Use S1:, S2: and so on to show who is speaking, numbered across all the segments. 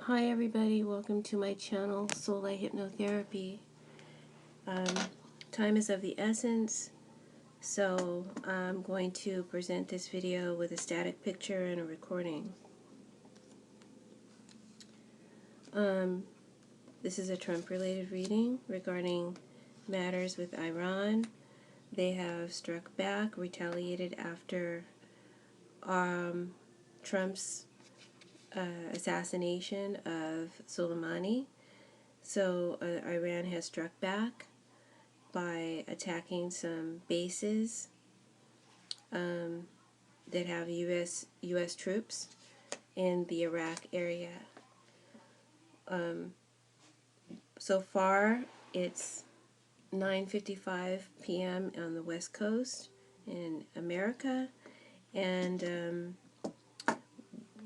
S1: Hi everybody, welcome to my channel, Soul Light Hypnotherapy. Time is of the essence, so I'm going to present this video with a static picture and a recording. This is a Trump-related reading regarding matters with Iran. They have struck back, retaliated after Trump's assassination of Soleimani. So Iran has struck back by attacking some bases that have U.S. troops in the Iraq area. So far, it's 9:55 p.m. on the West Coast in America, and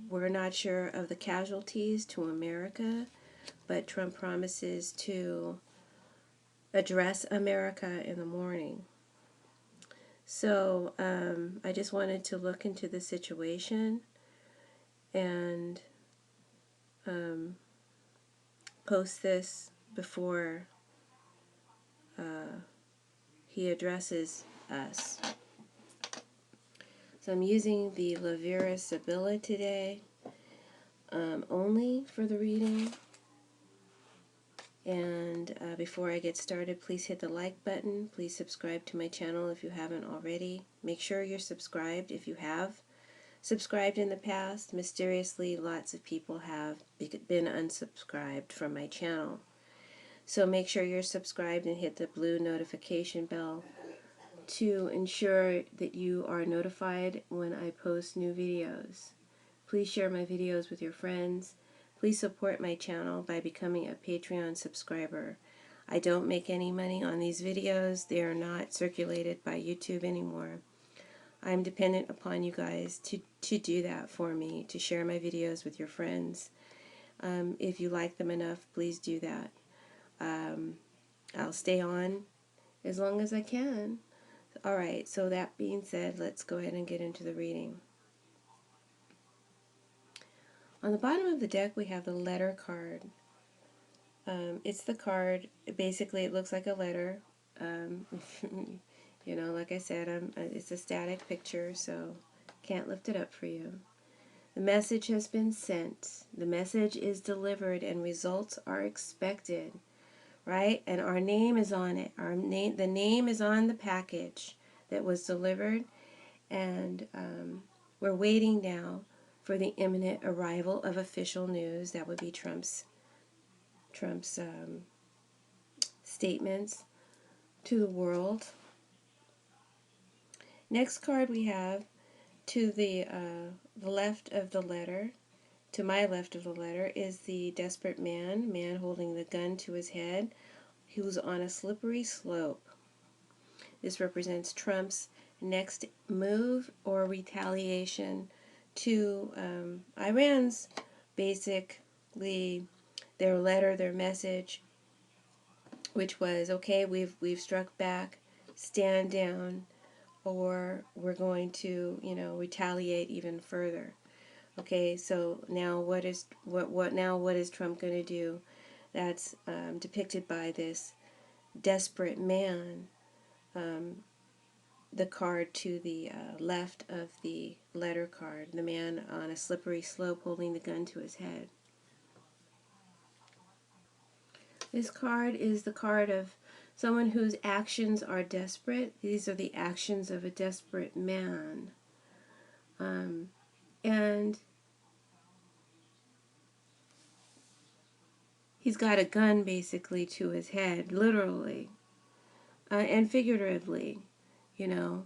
S1: we're not sure of the casualties to America, but Trump promises to address America in the morning. So I just wanted to look into the situation and post this before he addresses us. So I'm using the Lavira Sibylla today only for the reading. And before I get started, please hit the like button. Please subscribe to my channel if you haven't already. Make sure you're subscribed if you have subscribed in the past. Mysteriously, lots of people have been unsubscribed from my channel. So make sure you're subscribed and hit the blue notification bell to ensure that you are notified when I post new videos. Please share my videos with your friends. Please support my channel by becoming a Patreon subscriber. I don't make any money on these videos. They are not circulated by YouTube anymore. I'm dependent upon you guys to do that for me, to share my videos with your friends. If you like them enough, please do that. I'll stay on as long as I can. Alright, so that being said, let's go ahead and get into the reading. On the bottom of the deck, we have the letter card. It's the card, basically it looks like a letter. You know, like I said, it's a static picture, so can't lift it up for you. The message has been sent. The message is delivered and results are expected. Right? And our name is on it. The name is on the package that was delivered, and we're waiting now for the imminent arrival of official news. That would be Trump's statements to the world. Next card we have to the left of the letter, to my left of the letter, is the desperate man holding the gun to his head, who's on a slippery slope. This represents Trump's next move or retaliation to Iran's, basically, their letter, their message, which was, okay, we've struck back, stand down, or we're going to, retaliate even further. Okay, so now what is Trump going to do? That's depicted by this desperate man. The card to the left of the letter card, the man on a slippery slope holding the gun to his head. This card is the card of someone whose actions are desperate. These are the actions of a desperate man. And he's got a gun basically to his head, literally and figuratively, you know.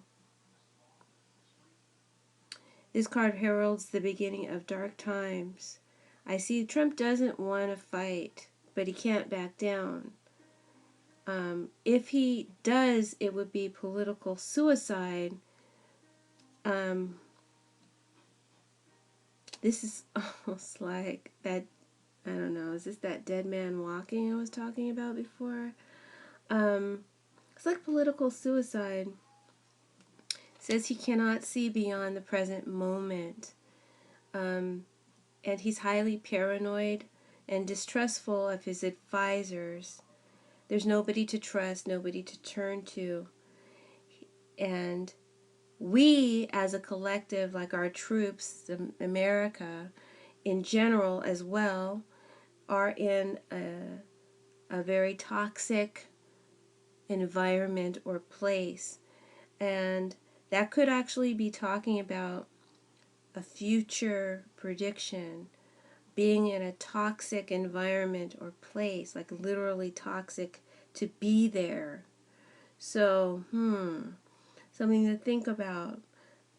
S1: This card heralds the beginning of dark times. I see Trump doesn't want to fight, but he can't back down. If he does, it would be political suicide. This is almost like that, I don't know, is this that dead man walking I was talking about before? It's like political suicide. It says he cannot see beyond the present moment. And he's highly paranoid and distrustful of his advisors. There's nobody to trust, nobody to turn to. And we, as a collective, like our troops, America in general as well, are in a very toxic environment or place. And that could actually be talking about a future prediction, being in a toxic environment or place, like literally toxic to be there. So, something to think about.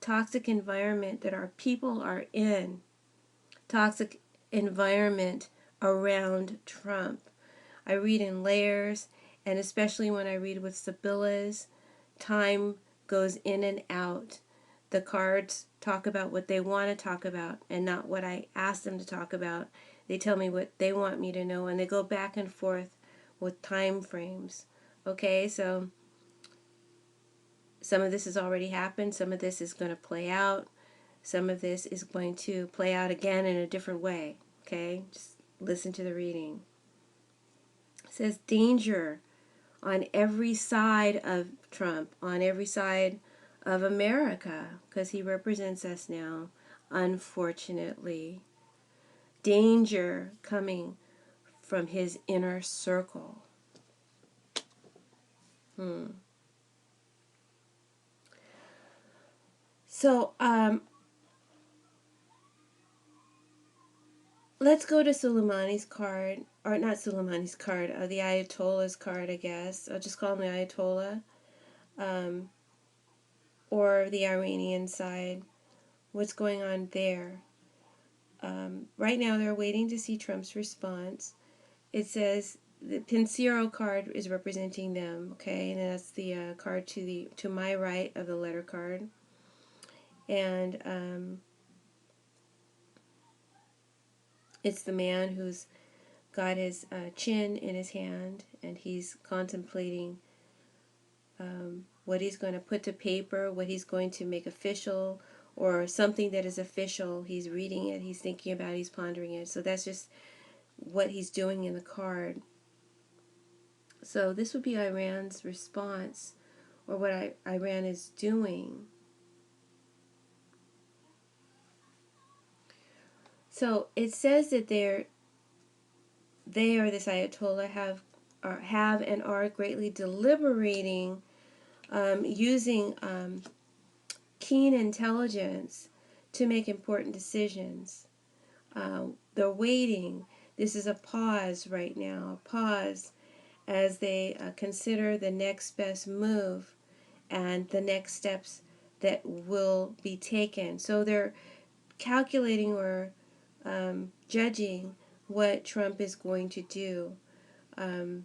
S1: Toxic environment that our people are in. Toxic environment around Trump. I read in layers, and especially when I read with Sibylla's, time goes in and out. The cards talk about what they want to talk about and not what I ask them to talk about. They tell me what they want me to know, and they go back and forth with time frames. Okay, so some of this has already happened. Some of this is going to play out. Some of this is going to play out again in a different way. Okay, just listen to the reading. It says danger on every side of Trump, on every side of America, because he represents us now, unfortunately. Danger coming from his inner circle. So, let's go to Soleimani's card, or not Soleimani's card, the Ayatollah's card, I guess. I'll just call him the Ayatollah, or the Iranian side. What's going on there? Right now, they're waiting to see Trump's response. It says the Pensero card is representing them, okay, and that's the card to my right of the letter card, and it's the man who's got his chin in his hand, and he's contemplating what he's going to put to paper, what he's going to make official, or something that is official. He's reading it, he's thinking about it, he's pondering it. So that's just what he's doing in the card. So this would be Iran's response, or what Iran is doing. So it says that they or this Ayatollah have and are greatly deliberating, using keen intelligence to make important decisions. They're waiting. This is a pause right now, a pause as they consider the next best move and the next steps that will be taken. So they're calculating or judging what Trump is going to do. And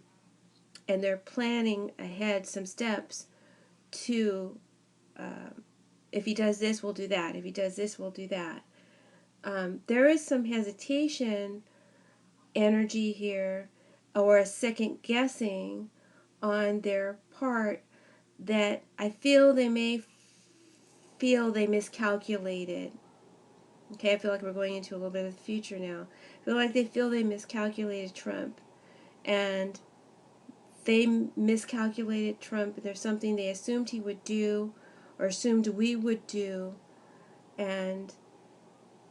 S1: they're planning ahead some steps to, if he does this, we'll do that. If he does this, we'll do that. There is some hesitation energy here, or a second guessing on their part, that I feel they may feel they miscalculated. Okay, I feel like we're going into a little bit of the future now. I feel like they feel they miscalculated Trump, and they miscalculated Trump. There's something they assumed he would do, or assumed we would do, and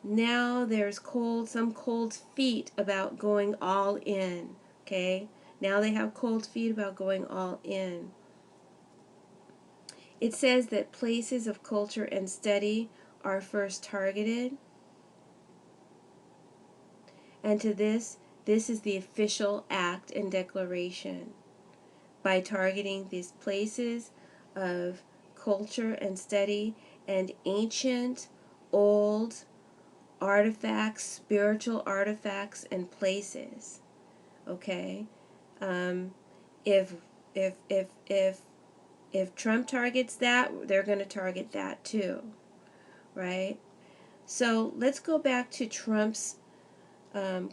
S1: now there's some cold feet about going all in. Okay, now they have cold feet about going all in. It says that places of culture and study are first targeted, and to this is the official act and declaration. By targeting these places of culture and study and ancient, old artifacts, spiritual artifacts and places. Okay, if if if if if Trump targets that, they're going to target that too, right? So let's go back to Trump's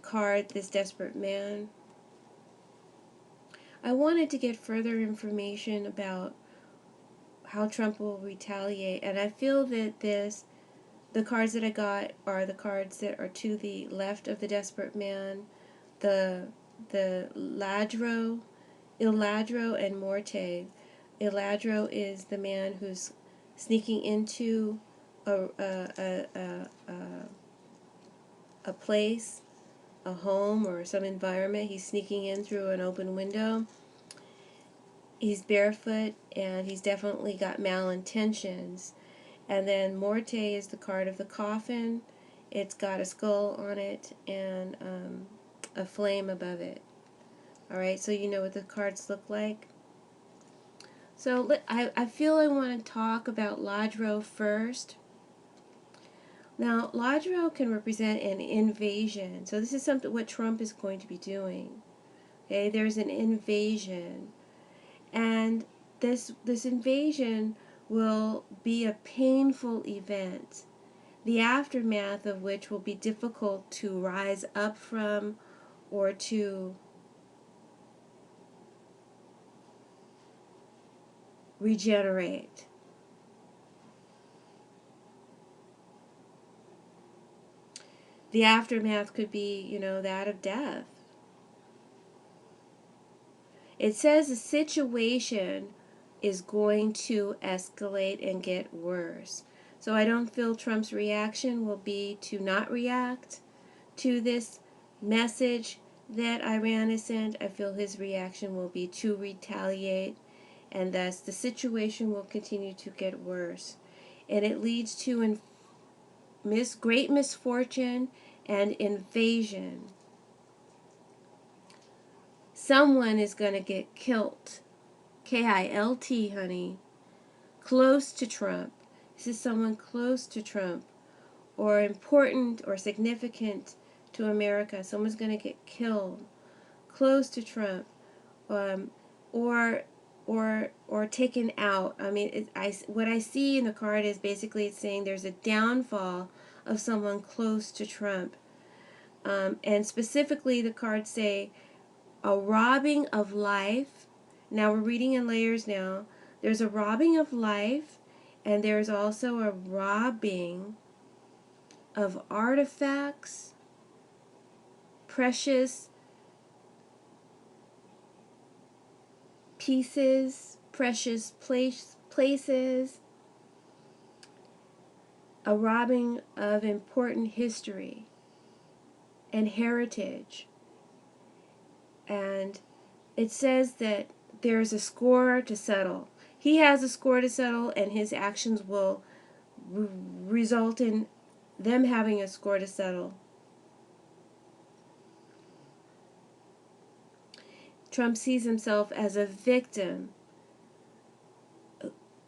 S1: card, this desperate man. I wanted to get further information about how Trump will retaliate, and I feel that the cards that I got are the cards that are to the left of the desperate man. the Il Ladro and Morte. Il Ladro is the man who's sneaking into a place, a home, or some environment. He's sneaking in through an open window. He's barefoot, and he's definitely got malintentions. And then Morte is the card of the coffin. It's got a skull on it and a flame above it. Alright, so you know what the cards look like. So I feel I want to talk about Ladro first. Now, Ladro can represent an invasion. So this is something what Trump is going to be doing. Okay, there's an invasion. And this invasion will be a painful event, the aftermath of which will be difficult to rise up from or to regenerate. The aftermath could be, that of death. It says the situation is going to escalate and get worse. So I don't feel Trump's reaction will be to not react to this message that Iran has sent. I feel his reaction will be to retaliate, and thus the situation will continue to get worse. And it leads to great misfortune and invasion. Someone is going to get killed. Kilt, honey. Close to Trump. This is someone close to Trump, or important or significant to America. Someone's going to get killed close to Trump, or taken out. I mean, what I see in the card is basically it's saying there's a downfall of someone close to Trump, and specifically the cards say a robbing of life. Now we're reading in layers now. There's a robbing of life, and there's also a robbing of artifacts, precious pieces, precious places, a robbing of important history and heritage. And it says that there's a score to settle. He has a score to settle, and his actions will result in them having a score to settle. Trump sees himself as a victim,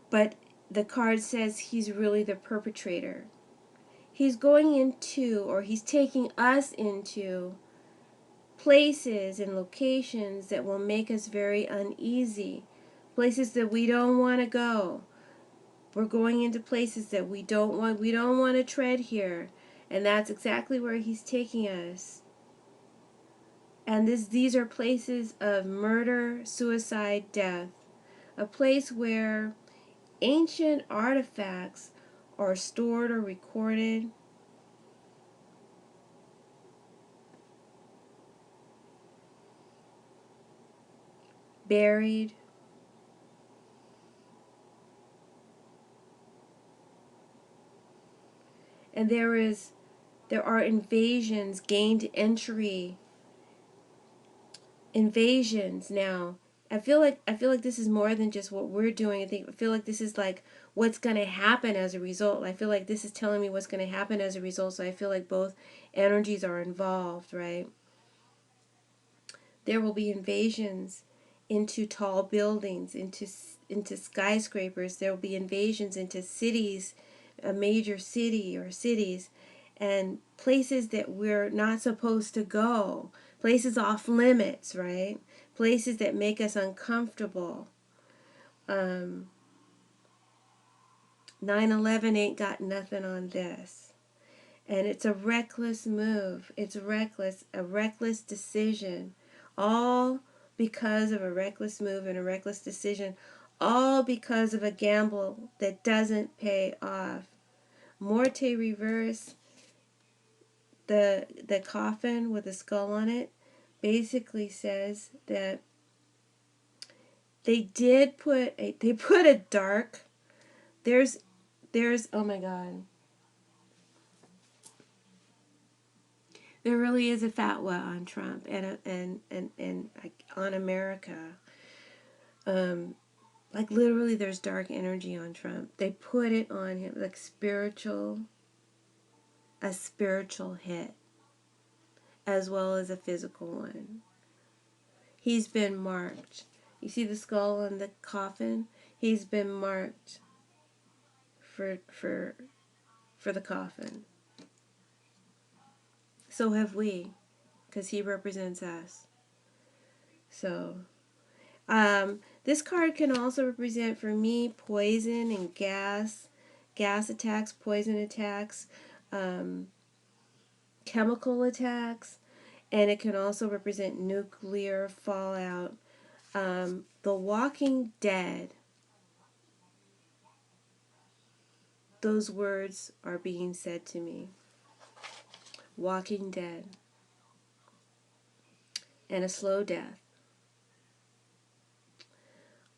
S1: but the card says he's really the perpetrator. He's going into, or he's taking us into, places and locations that will make us very uneasy, places that we don't want to go. We're going into places that we don't want to tread here, and that's exactly where he's taking us. And these are places of murder, suicide, death, a place where ancient artifacts are stored or recorded, buried, and there are invasions, gained entry, invasions now. I feel like this is more than just what we're doing. I feel like this is like what's going to happen as a result. I feel like this is telling me what's going to happen as a result. So I feel like both energies are involved, right? There will be invasions into tall buildings, into skyscrapers. There will be invasions into cities, a major city or cities, and places that we're not supposed to go. Places off limits, right? Places that make us uncomfortable. 9/11 ain't got nothing on this. And it's a reckless move. It's reckless, a reckless decision. All because of a reckless move and a reckless decision. All because of a gamble that doesn't pay off. Morte reverse, the coffin with a skull on it. basically says that they put a dark, there's oh my God, there really is a fatwa on Trump and like on America. Like literally there's dark energy on Trump. They put it on him like a spiritual hit as well as a physical one. He's been marked. You see the skull on the coffin? He's been marked for the coffin. So have we, because he represents us. So, this card can also represent for me poison and gas attacks, poison attacks, chemical attacks, and it can also represent nuclear fallout. The Walking Dead, those words are being said to me. Walking Dead. And a slow death.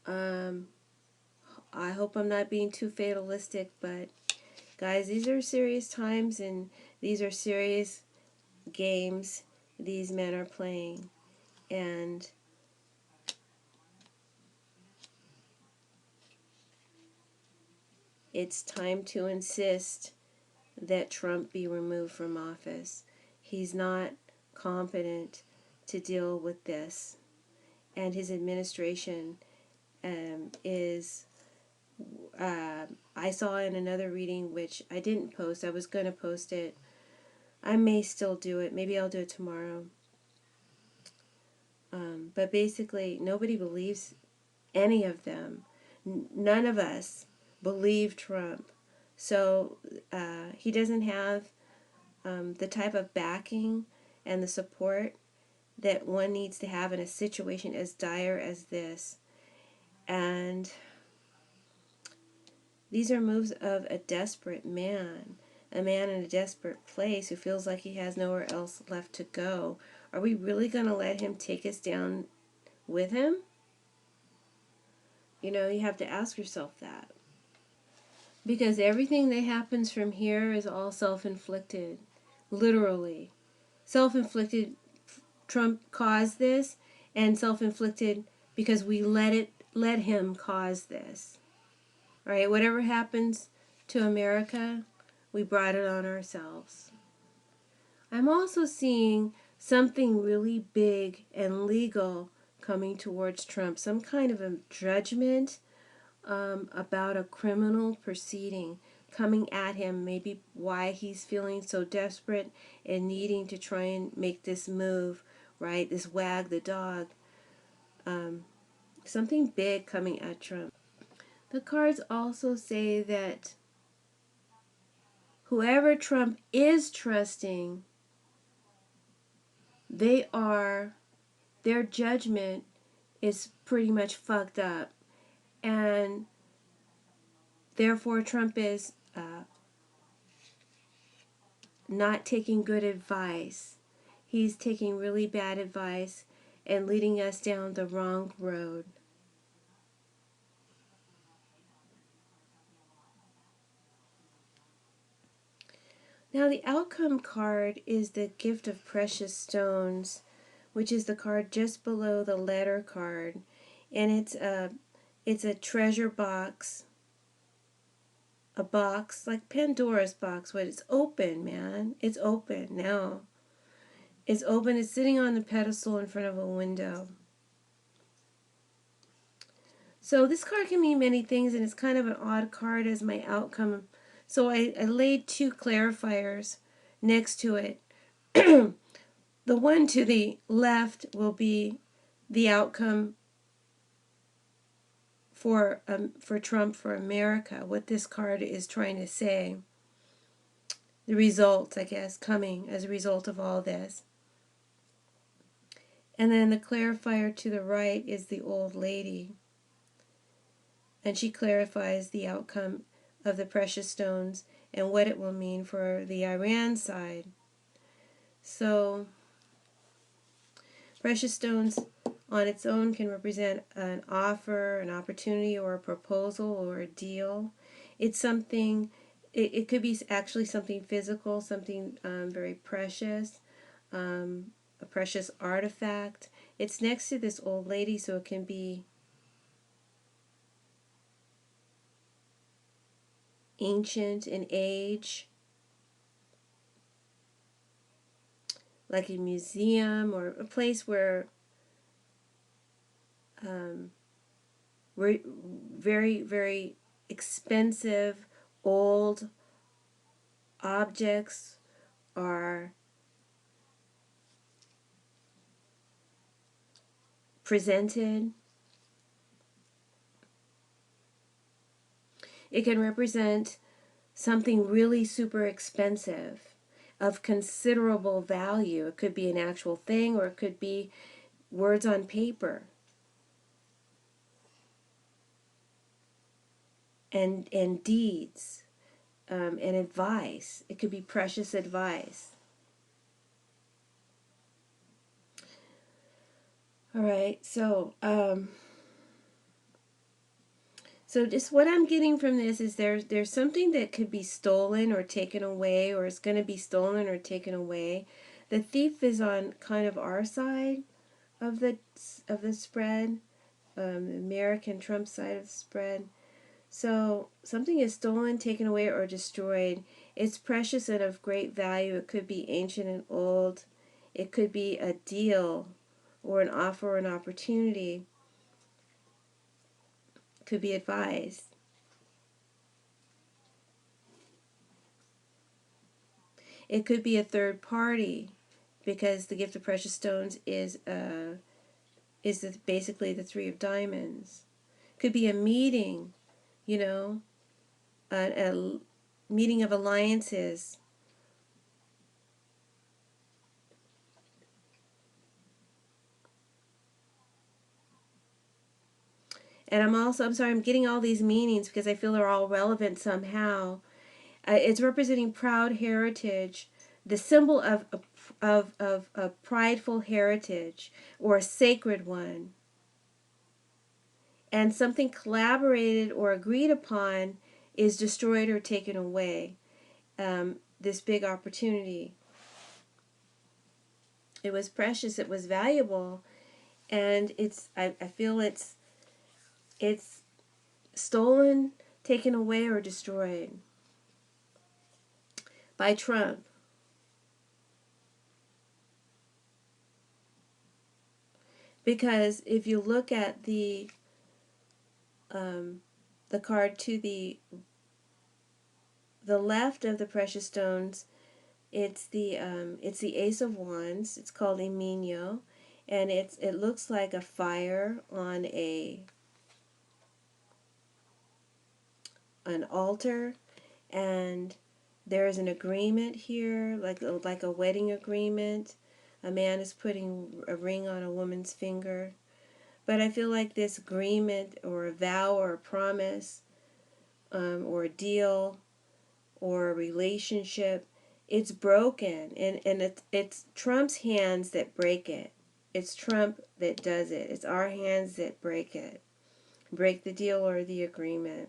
S1: I hope I'm not being too fatalistic, but guys, these are serious times and these are serious games these men are playing. And it's time to insist that Trump be removed from office. He's not competent to deal with this. And his administration is, I saw in another reading, which I didn't post. I was going to post it. I may still do it. Maybe I'll do it tomorrow. But basically, nobody believes any of them. None of us believe Trump. So he doesn't have the type of backing and the support that one needs to have in a situation as dire as this. And these are moves of a desperate man, a man in a desperate place who feels like he has nowhere else left to go. Are we really going to let him take us down with him? You know, you have to ask yourself that. Because everything that happens from here is all self-inflicted. Literally. Self-inflicted. Trump caused this, and self-inflicted because we let him cause this. All right, whatever happens to America, we brought it on ourselves. I'm also seeing something really big and legal coming towards Trump, some kind of a judgment about a criminal proceeding coming at him, maybe why he's feeling so desperate and needing to try and make this move, right? This wag the dog. Something big coming at Trump. The cards also say that whoever Trump is trusting, their judgment is pretty much fucked up. And therefore Trump is not taking good advice. He's taking really bad advice and leading us down the wrong road. Now the outcome card is the gift of precious stones, which is the card just below the letter card. And it's a treasure box, a box like Pandora's box, but it's open, man. It's open now. It's open. It's sitting on the pedestal in front of a window. So this card can mean many things, and it's kind of an odd card as my outcome. So I laid two clarifiers next to it. The one to the left will be the outcome for Trump, for America, what this card is trying to say. The results, I guess, coming as a result of all this. And then the clarifier to the right is the old lady. And she clarifies the outcome of the precious stones and what it will mean for the Iran side. So Precious stones on its own can represent an offer, an opportunity, or a proposal, or a deal. It's something, it could be actually something physical, something very precious, a precious artifact. It's next to this old lady, so it can be ancient in age, like a museum or a place where um, very, very expensive old objects are presented. It can represent something really super expensive of considerable value. It could be an actual thing, or it could be words on paper and deeds, and advice. It could be precious advice. All right, so just what I'm getting from this is there's something that could be stolen or taken away, or is going to be stolen or taken away. The thief is on kind of our side of the spread, the American Trump side of the spread. So something is stolen, taken away, or destroyed. It's precious and of great value. It could be ancient and old. It could be a deal or an offer or an opportunity. It could be advice. It could be a third party, because the gift of precious stones is basically the three of diamonds. It could be a meeting, you know, a meeting of alliances. And I'm sorry, I'm getting all these meanings because I feel they're all relevant somehow. It's representing proud heritage, the symbol of a prideful heritage or a sacred one. And something collaborated or agreed upon is destroyed or taken away. This big opportunity. It was precious, it was valuable, and I feel it's stolen, taken away, or destroyed by Trump. Because if you look at the card to the left of the precious stones, it's the Ace of Wands. It's called a Mino, and it looks like a fire on an altar, and there is an agreement here, like a wedding agreement. A man is putting a ring on a woman's finger. But I feel like this agreement or a vow or a promise, or a deal or a relationship, it's broken. And it's Trump's hands that break it. It's Trump that does it. It's our hands that break it. Break the deal or the agreement.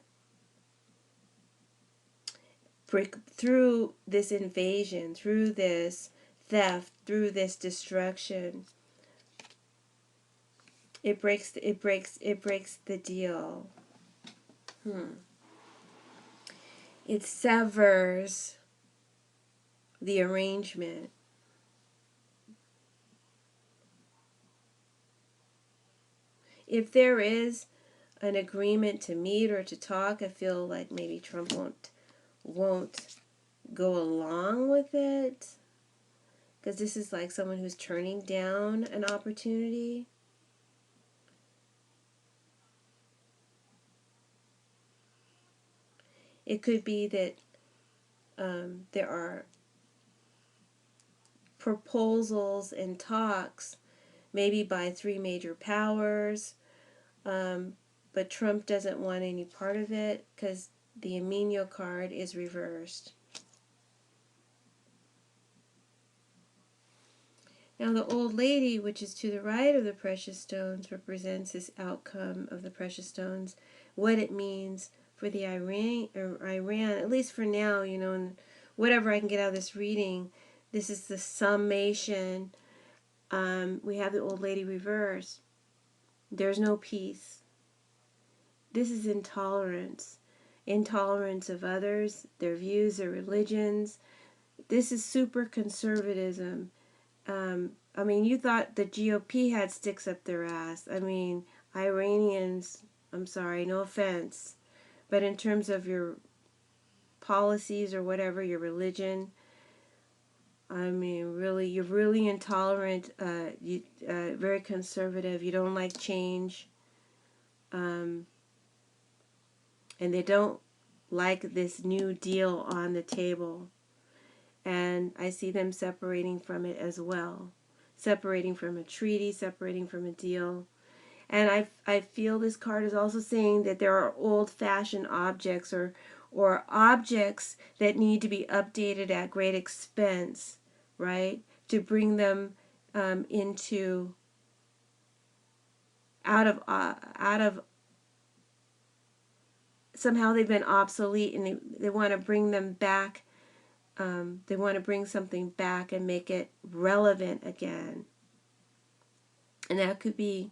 S1: Break through this invasion, through this theft, through this destruction. It breaks the deal. It severs the arrangement. If there is an agreement to meet or to talk, I feel like maybe Trump won't go along with it, because this is like someone who's turning down an opportunity. It could be that there are proposals and talks, maybe by three major powers, but Trump doesn't want any part of it because the Mino card is reversed. Now the old lady, which is to the right of the precious stones, represents this outcome of the precious stones, what it means for the Iran, at least for now, and whatever I can get out of this reading. This is the summation. We have the old lady reverse. There's no peace. This is intolerance. Intolerance of others, their views, their religions. This is super conservatism. I mean, you thought the GOP had sticks up their ass. I mean, Iranians, I'm sorry, no offense, but in terms of your policies or whatever, your religion, I mean, really, you're really intolerant, very conservative. You don't like change, and they don't like this new deal on the table. And I see them separating from it as well. Separating from a treaty, separating from a deal. And I feel this card is also saying that there are old-fashioned objects or objects that need to be updated at great expense, right? To bring them into out of somehow they've been obsolete, and they want to bring them back. They want to bring something back and make it relevant again. And that could be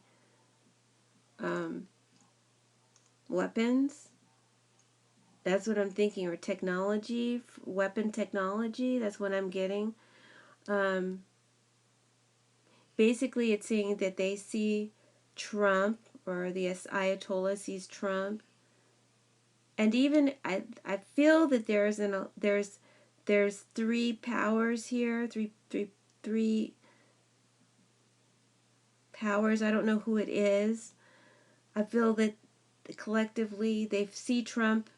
S1: weapons. That's what I'm thinking. Or technology, weapon technology. That's what I'm getting. Basically, it's saying that they see Trump, or the Ayatollah sees Trump. And even I feel that there's three powers here, three powers. I don't know who it is. I feel that collectively they see Trump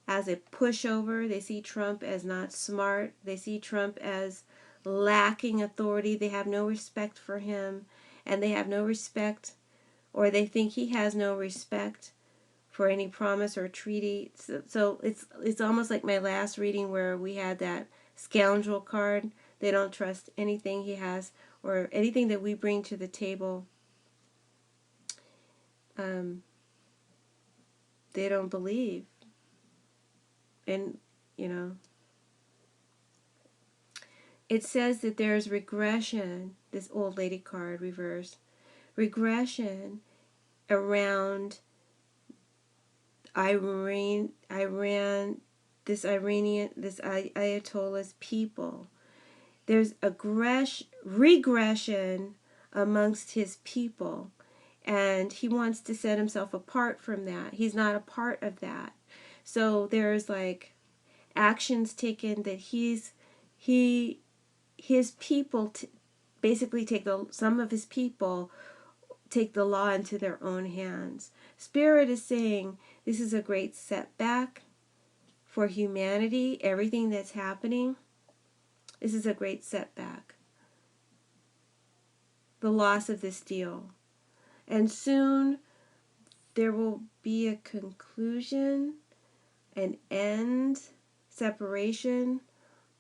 S1: as a pushover. They see Trump as not smart. They see Trump as lacking authority. They have no respect for him, and they have no respect, or they think he has no respect for any promise or treaty. So it's almost like my last reading where we had that scoundrel card. They don't trust anything he has or anything that we bring to the table. They don't believe. And, it says that there's regression, this old lady card reverse, regression around Iran, this Ayatollah's people. There's regression amongst his people, and he wants to set himself apart from that. He's not a part of that. So there's like actions taken that his people basically some of his people take the law into their own hands. Spirit is saying this is a great setback for humanity. Everything that's happening, this is a great setback. The loss of this deal. And soon there will be a conclusion, an end, separation,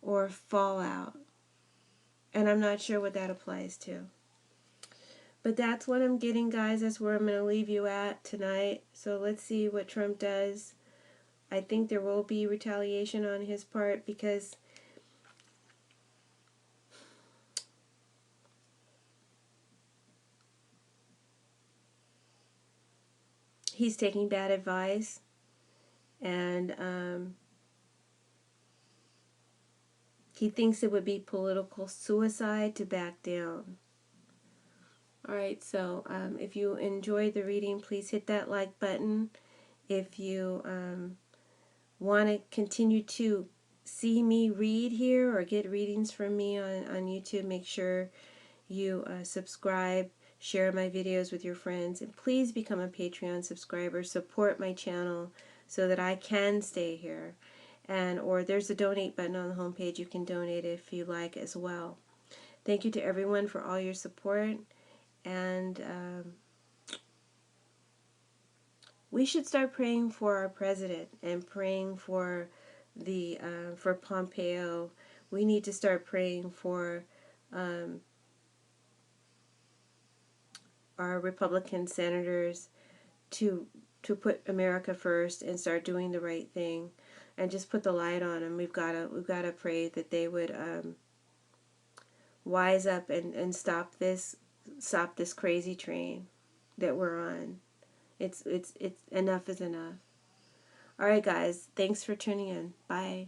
S1: or fallout. And I'm not sure what that applies to. But that's what I'm getting, guys. That's where I'm going to leave you at tonight. So let's see what Trump does. I think there will be retaliation on his part because he's taking bad advice. And he thinks it would be political suicide to back down. Alright, so if you enjoyed the reading, please hit that like button. If you want to continue to see me read here or get readings from me on YouTube, make sure you subscribe, share my videos with your friends, and please become a Patreon subscriber. Support my channel so that I can stay here. Or there's a donate button on the homepage. You can donate if you like as well. Thank you to everyone for all your support. And we should start praying for our president and praying for for Pompeo. We need to start praying for our Republican senators to put America first and start doing the right thing, and just put the light on them. We've gotta pray that they would wise up and stop this crazy train that we're on. It's enough is enough. All right, guys. Thanks for tuning in. Bye.